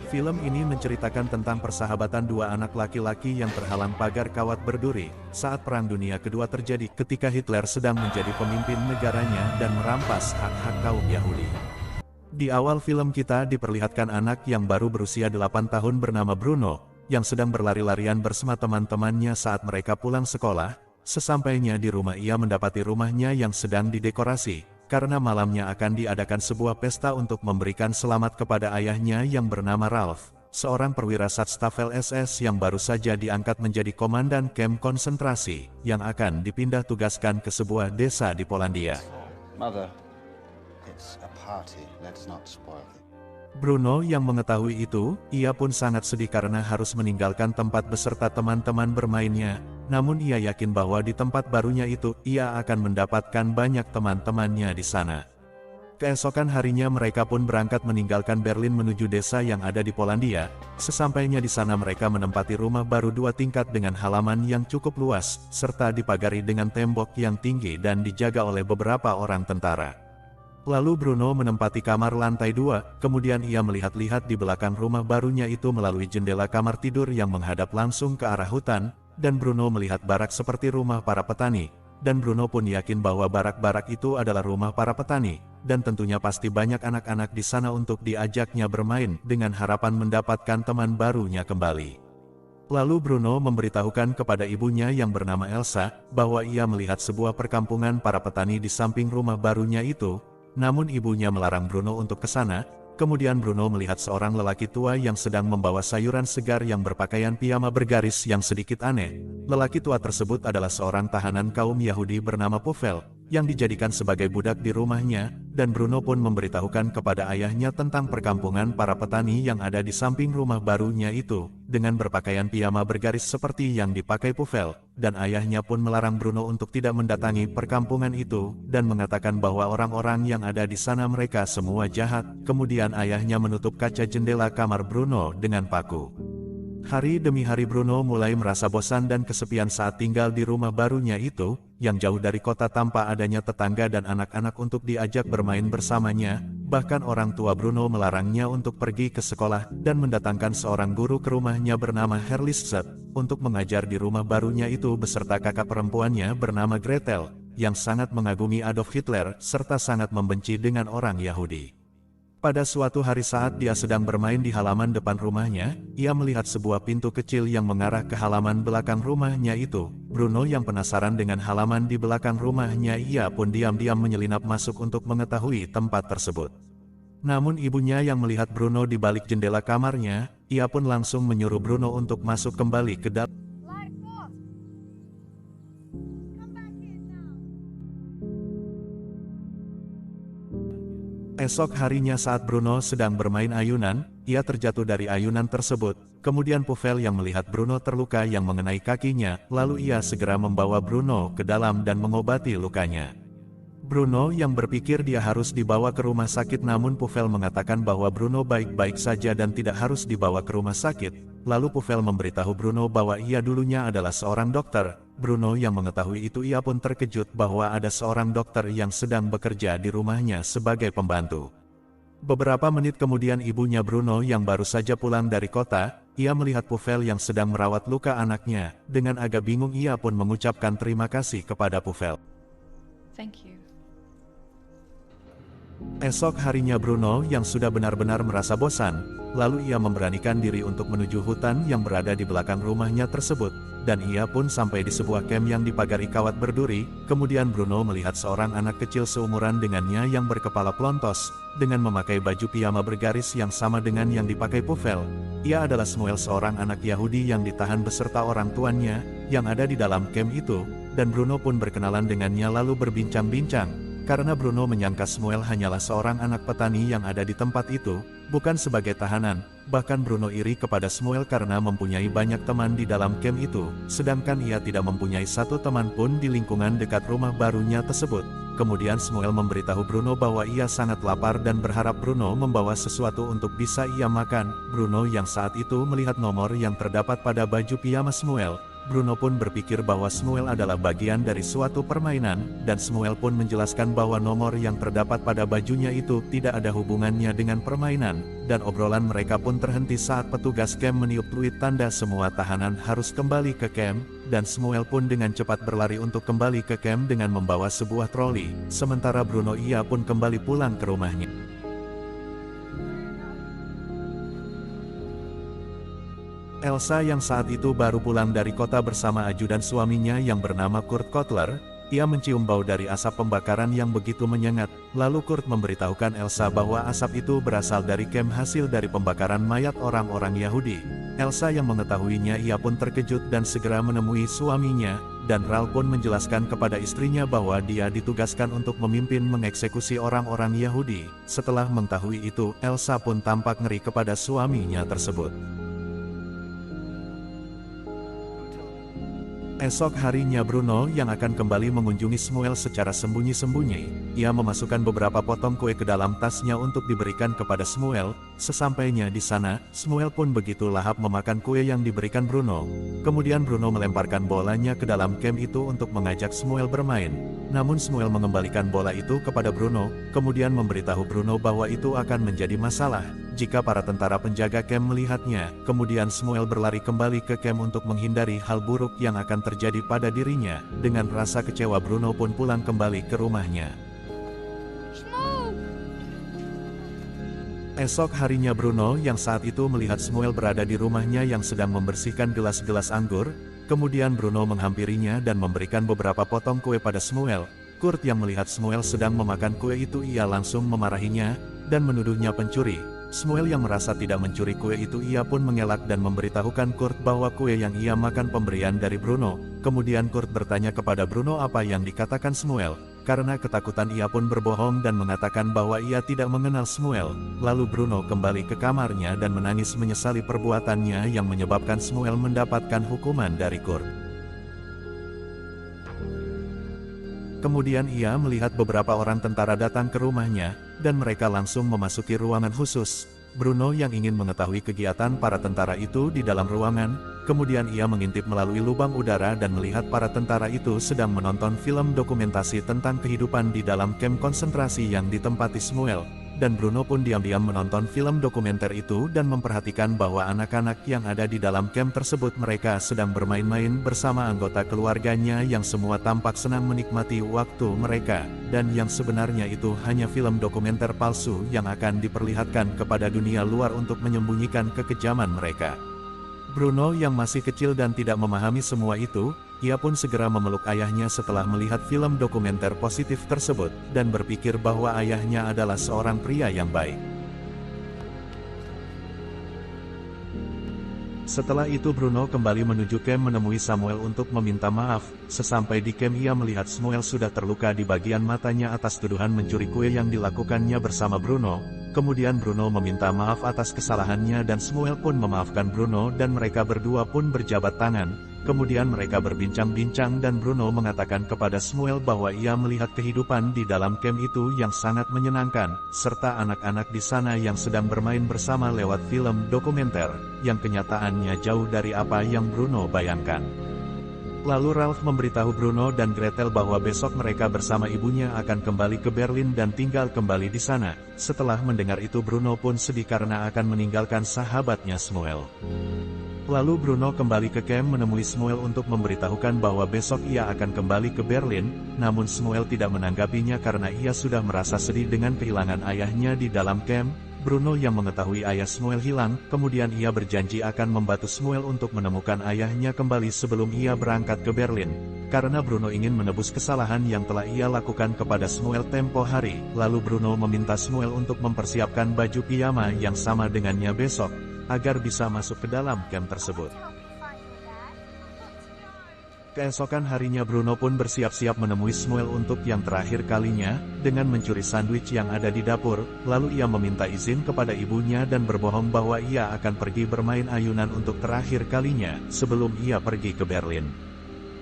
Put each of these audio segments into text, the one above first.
Film ini menceritakan tentang persahabatan dua anak laki-laki yang terhalang pagar kawat berduri saat Perang Dunia Kedua terjadi ketika Hitler sedang menjadi pemimpin negaranya dan merampas hak-hak kaum Yahudi. Di awal film kita diperlihatkan anak yang baru berusia 8 tahun bernama Bruno, yang sedang berlari-larian bersama teman-temannya saat mereka pulang sekolah. Sesampainya di rumah ia mendapati rumahnya yang sedang didekorasi, karena malamnya akan diadakan sebuah pesta untuk memberikan selamat kepada ayahnya yang bernama Ralph, seorang perwira Stafel SS yang baru saja diangkat menjadi komandan kamp konsentrasi, yang akan dipindah tugaskan ke sebuah desa di Polandia. Mother, it's a party. Let's not spoil it. Bruno yang mengetahui itu, ia pun sangat sedih karena harus meninggalkan tempat beserta teman-teman bermainnya. Namun ia yakin bahwa di tempat barunya itu, ia akan mendapatkan banyak teman-temannya di sana. Keesokan harinya mereka pun berangkat meninggalkan Berlin menuju desa yang ada di Polandia. Sesampainya di sana mereka menempati rumah baru 2 tingkat dengan halaman yang cukup luas, serta dipagari dengan tembok yang tinggi dan dijaga oleh beberapa orang tentara. Lalu Bruno menempati kamar lantai 2, kemudian ia melihat-lihat di belakang rumah barunya itu melalui jendela kamar tidur yang menghadap langsung ke arah hutan, dan Bruno melihat barak seperti rumah para petani, dan Bruno pun yakin bahwa barak-barak itu adalah rumah para petani, dan tentunya pasti banyak anak-anak di sana untuk diajaknya bermain dengan harapan mendapatkan teman barunya kembali. Lalu Bruno memberitahukan kepada ibunya yang bernama Elsa, bahwa ia melihat sebuah perkampungan para petani di samping rumah barunya itu, namun ibunya melarang Bruno untuk ke sana. Kemudian Bruno melihat seorang lelaki tua yang sedang membawa sayuran segar yang berpakaian piyama bergaris yang sedikit aneh. Lelaki tua tersebut adalah seorang tahanan kaum Yahudi bernama Puvel, yang dijadikan sebagai budak di rumahnya, dan Bruno pun memberitahukan kepada ayahnya tentang perkampungan para petani yang ada di samping rumah barunya itu, dengan berpakaian piyama bergaris seperti yang dipakai Puvel, dan ayahnya pun melarang Bruno untuk tidak mendatangi perkampungan itu, dan mengatakan bahwa orang-orang yang ada di sana mereka semua jahat. Kemudian ayahnya menutup kaca jendela kamar Bruno dengan paku. Hari demi hari Bruno mulai merasa bosan dan kesepian saat tinggal di rumah barunya itu, yang jauh dari kota tanpa adanya tetangga dan anak-anak untuk diajak bermain bersamanya. Bahkan orang tua Bruno melarangnya untuk pergi ke sekolah dan mendatangkan seorang guru ke rumahnya bernama Herlisset untuk mengajar di rumah barunya itu beserta kakak perempuannya bernama Gretel, yang sangat mengagumi Adolf Hitler serta sangat membenci dengan orang Yahudi. Pada suatu hari saat dia sedang bermain di halaman depan rumahnya, ia melihat sebuah pintu kecil yang mengarah ke halaman belakang rumahnya itu. Bruno yang penasaran dengan halaman di belakang rumahnya, ia pun diam-diam menyelinap masuk untuk mengetahui tempat tersebut. Namun ibunya yang melihat Bruno di balik jendela kamarnya, ia pun langsung menyuruh Bruno untuk masuk kembali ke dalam. Esok harinya saat Bruno sedang bermain ayunan, ia terjatuh dari ayunan tersebut. Kemudian Puvel yang melihat Bruno terluka yang mengenai kakinya, lalu ia segera membawa Bruno ke dalam dan mengobati lukanya. Bruno yang berpikir dia harus dibawa ke rumah sakit, namun Puvel mengatakan bahwa Bruno baik-baik saja dan tidak harus dibawa ke rumah sakit. Lalu Puvel memberitahu Bruno bahwa ia dulunya adalah seorang dokter. Bruno yang mengetahui itu ia pun terkejut bahwa ada seorang dokter yang sedang bekerja di rumahnya sebagai pembantu. Beberapa menit kemudian ibunya Bruno yang baru saja pulang dari kota, ia melihat Puvel yang sedang merawat luka anaknya. Dengan agak bingung ia pun mengucapkan terima kasih kepada Puvel. Thank you. Esok harinya Bruno yang sudah benar-benar merasa bosan, lalu ia memberanikan diri untuk menuju hutan yang berada di belakang rumahnya tersebut, dan ia pun sampai di sebuah kamp yang dipagari kawat berduri. Kemudian Bruno melihat seorang anak kecil seumuran dengannya yang berkepala pelontos, dengan memakai baju piyama bergaris yang sama dengan yang dipakai Puvel. Ia adalah Samuel, seorang anak Yahudi yang ditahan beserta orang tuanya, yang ada di dalam kamp itu, dan Bruno pun berkenalan dengannya lalu berbincang-bincang. Karena Bruno menyangka Samuel hanyalah seorang anak petani yang ada di tempat itu, bukan sebagai tahanan. Bahkan Bruno iri kepada Samuel karena mempunyai banyak teman di dalam kamp itu, sedangkan ia tidak mempunyai satu teman pun di lingkungan dekat rumah barunya tersebut. Kemudian Samuel memberitahu Bruno bahwa ia sangat lapar dan berharap Bruno membawa sesuatu untuk bisa ia makan. Bruno yang saat itu melihat nomor yang terdapat pada baju piyama Samuel, Bruno pun berpikir bahwa Shmuel adalah bagian dari suatu permainan, dan Shmuel pun menjelaskan bahwa nomor yang terdapat pada bajunya itu tidak ada hubungannya dengan permainan, dan obrolan mereka pun terhenti saat petugas camp meniup peluit tanda semua tahanan harus kembali ke camp, dan Shmuel pun dengan cepat berlari untuk kembali ke camp dengan membawa sebuah troli, sementara Bruno ia pun kembali pulang ke rumahnya. Elsa yang saat itu baru pulang dari kota bersama ajudan suaminya yang bernama Kurt Kotler, ia mencium bau dari asap pembakaran yang begitu menyengat, lalu Kurt memberitahukan Elsa bahwa asap itu berasal dari camp hasil dari pembakaran mayat orang-orang Yahudi. Elsa yang mengetahuinya ia pun terkejut dan segera menemui suaminya, dan Ralph pun menjelaskan kepada istrinya bahwa dia ditugaskan untuk memimpin mengeksekusi orang-orang Yahudi. Setelah mengetahui itu, Elsa pun tampak ngeri kepada suaminya tersebut. Esok harinya Bruno yang akan kembali mengunjungi Shmuel secara sembunyi-sembunyi. Ia memasukkan beberapa potong kue ke dalam tasnya untuk diberikan kepada Shmuel. Sesampainya di sana, Shmuel pun begitu lahap memakan kue yang diberikan Bruno. Kemudian Bruno melemparkan bolanya ke dalam camp itu untuk mengajak Shmuel bermain. Namun Shmuel mengembalikan bola itu kepada Bruno, kemudian memberitahu Bruno bahwa itu akan menjadi masalah jika para tentara penjaga camp melihatnya. Kemudian Shmuel berlari kembali ke camp untuk menghindari hal buruk yang akan terjadi pada dirinya. Dengan rasa kecewa Bruno pun pulang kembali ke rumahnya. Esok harinya Bruno yang saat itu melihat Shmuel berada di rumahnya yang sedang membersihkan gelas-gelas anggur. Kemudian Bruno menghampirinya dan memberikan beberapa potong kue pada Shmuel. Kurt yang melihat Shmuel sedang memakan kue itu ia langsung memarahinya dan menuduhnya pencuri. Shmuel yang merasa tidak mencuri kue itu ia pun mengelak dan memberitahukan Kurt bahwa kue yang ia makan pemberian dari Bruno. Kemudian Kurt bertanya kepada Bruno apa yang dikatakan Shmuel. Karena ketakutan ia pun berbohong dan mengatakan bahwa ia tidak mengenal Shmuel. Lalu Bruno kembali ke kamarnya dan menangis menyesali perbuatannya yang menyebabkan Shmuel mendapatkan hukuman dari Kurt. Kemudian ia melihat beberapa orang tentara datang ke rumahnya, dan mereka langsung memasuki ruangan khusus. Bruno yang ingin mengetahui kegiatan para tentara itu di dalam ruangan, kemudian ia mengintip melalui lubang udara dan melihat para tentara itu sedang menonton film dokumentasi tentang kehidupan di dalam kamp konsentrasi yang ditempati Shmuel. Dan Bruno pun diam-diam menonton film dokumenter itu dan memperhatikan bahwa anak-anak yang ada di dalam camp tersebut mereka sedang bermain-main bersama anggota keluarganya yang semua tampak senang menikmati waktu mereka, dan yang sebenarnya itu hanya film dokumenter palsu yang akan diperlihatkan kepada dunia luar untuk menyembunyikan kekejaman mereka. Bruno yang masih kecil dan tidak memahami semua itu, ia pun segera memeluk ayahnya setelah melihat film dokumenter positif tersebut, dan berpikir bahwa ayahnya adalah seorang pria yang baik. Setelah itu Bruno kembali menuju camp menemui Samuel untuk meminta maaf. Sesampai di camp ia melihat Shmuel sudah terluka di bagian matanya atas tuduhan mencuri kue yang dilakukannya bersama Bruno. Kemudian Bruno meminta maaf atas kesalahannya dan Shmuel pun memaafkan Bruno dan mereka berdua pun berjabat tangan. Kemudian mereka berbincang-bincang dan Bruno mengatakan kepada Shmuel bahwa ia melihat kehidupan di dalam camp itu yang sangat menyenangkan, serta anak-anak di sana yang sedang bermain bersama lewat film dokumenter, yang kenyataannya jauh dari apa yang Bruno bayangkan. Lalu Ralph memberitahu Bruno dan Gretel bahwa besok mereka bersama ibunya akan kembali ke Berlin dan tinggal kembali di sana. Setelah mendengar itu Bruno pun sedih karena akan meninggalkan sahabatnya Shmuel. Lalu Bruno kembali ke camp menemui Shmuel untuk memberitahukan bahwa besok ia akan kembali ke Berlin, namun Shmuel tidak menanggapinya karena ia sudah merasa sedih dengan kehilangan ayahnya di dalam camp. Bruno yang mengetahui ayah Shmuel hilang, kemudian ia berjanji akan membantu Shmuel untuk menemukan ayahnya kembali sebelum ia berangkat ke Berlin. Karena Bruno ingin menebus kesalahan yang telah ia lakukan kepada Shmuel tempo hari, lalu Bruno meminta Shmuel untuk mempersiapkan baju piyama yang sama dengannya besok, agar bisa masuk ke dalam camp tersebut. Keesokan harinya Bruno pun bersiap-siap menemui Shmuel untuk yang terakhir kalinya, dengan mencuri sandwich yang ada di dapur, lalu ia meminta izin kepada ibunya dan berbohong bahwa ia akan pergi bermain ayunan untuk terakhir kalinya, sebelum ia pergi ke Berlin.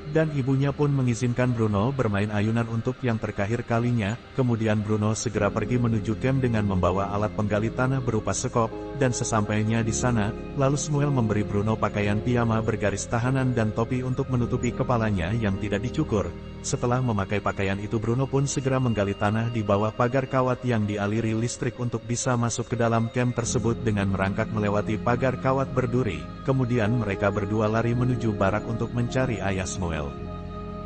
Dan ibunya pun mengizinkan Bruno bermain ayunan untuk yang terakhir kalinya. Kemudian Bruno segera pergi menuju camp dengan membawa alat penggali tanah berupa sekop, dan sesampainya di sana, lalu Samuel memberi Bruno pakaian piyama bergaris tahanan dan topi untuk menutupi kepalanya yang tidak dicukur. Setelah memakai pakaian itu Bruno pun segera menggali tanah di bawah pagar kawat yang dialiri listrik untuk bisa masuk ke dalam camp tersebut dengan merangkak melewati pagar kawat berduri. Kemudian mereka berdua lari menuju barak untuk mencari ayah Samuel.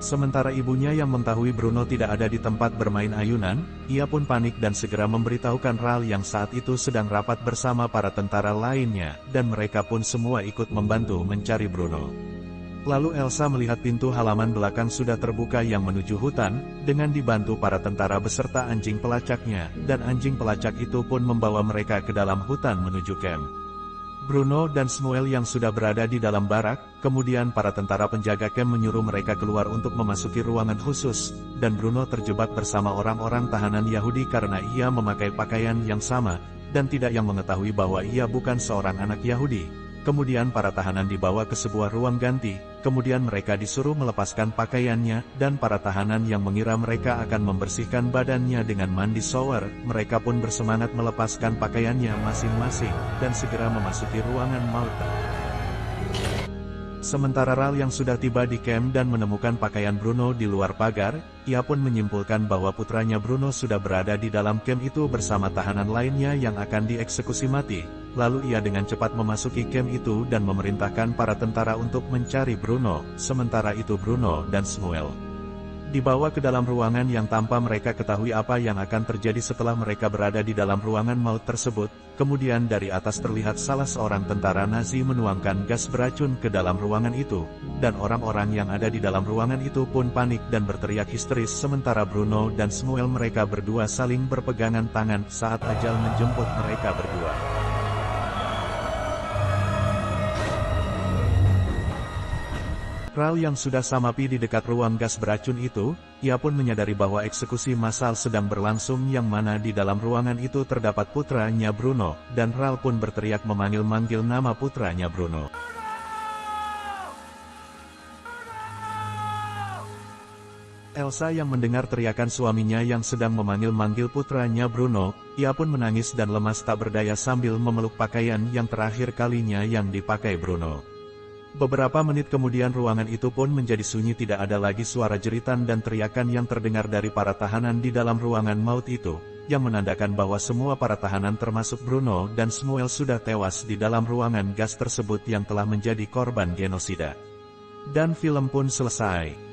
Sementara ibunya yang mengetahui Bruno tidak ada di tempat bermain ayunan, ia pun panik dan segera memberitahukan Ral yang saat itu sedang rapat bersama para tentara lainnya, dan mereka pun semua ikut membantu mencari Bruno. Lalu Elsa melihat pintu halaman belakang sudah terbuka yang menuju hutan, dengan dibantu para tentara beserta anjing pelacaknya, dan anjing pelacak itu pun membawa mereka ke dalam hutan menuju camp. Bruno dan Samuel yang sudah berada di dalam barak, kemudian para tentara penjaga camp menyuruh mereka keluar untuk memasuki ruangan khusus, dan Bruno terjebak bersama orang-orang tahanan Yahudi karena ia memakai pakaian yang sama, dan tidak yang mengetahui bahwa ia bukan seorang anak Yahudi. Kemudian para tahanan dibawa ke sebuah ruang ganti, kemudian mereka disuruh melepaskan pakaiannya, dan para tahanan yang mengira mereka akan membersihkan badannya dengan mandi shower, mereka pun bersemangat melepaskan pakaiannya masing-masing, dan segera memasuki ruangan maut. Sementara Ral yang sudah tiba di camp dan menemukan pakaian Bruno di luar pagar, ia pun menyimpulkan bahwa putranya Bruno sudah berada di dalam camp itu bersama tahanan lainnya yang akan dieksekusi mati. Lalu ia dengan cepat memasuki camp itu dan memerintahkan para tentara untuk mencari Bruno. Sementara itu Bruno dan Samuel dibawa ke dalam ruangan yang tanpa mereka ketahui apa yang akan terjadi setelah mereka berada di dalam ruangan maut tersebut. Kemudian dari atas terlihat salah seorang tentara Nazi menuangkan gas beracun ke dalam ruangan itu, dan orang-orang yang ada di dalam ruangan itu pun panik dan berteriak histeris sementara Bruno dan Samuel mereka berdua saling berpegangan tangan saat ajal menjemput mereka berdua. Ral yang sudah samapi di dekat ruang gas beracun itu, ia pun menyadari bahwa eksekusi massal sedang berlangsung yang mana di dalam ruangan itu terdapat putranya Bruno, dan Ral pun berteriak memanggil-manggil nama putranya Bruno. Elsa yang mendengar teriakan suaminya yang sedang memanggil-manggil putranya Bruno, ia pun menangis dan lemas tak berdaya sambil memeluk pakaian yang terakhir kalinya yang dipakai Bruno. Beberapa menit kemudian ruangan itu pun menjadi sunyi, tidak ada lagi suara jeritan dan teriakan yang terdengar dari para tahanan di dalam ruangan maut itu, yang menandakan bahwa semua para tahanan termasuk Bruno dan Samuel sudah tewas di dalam ruangan gas tersebut yang telah menjadi korban genosida. Dan film pun selesai.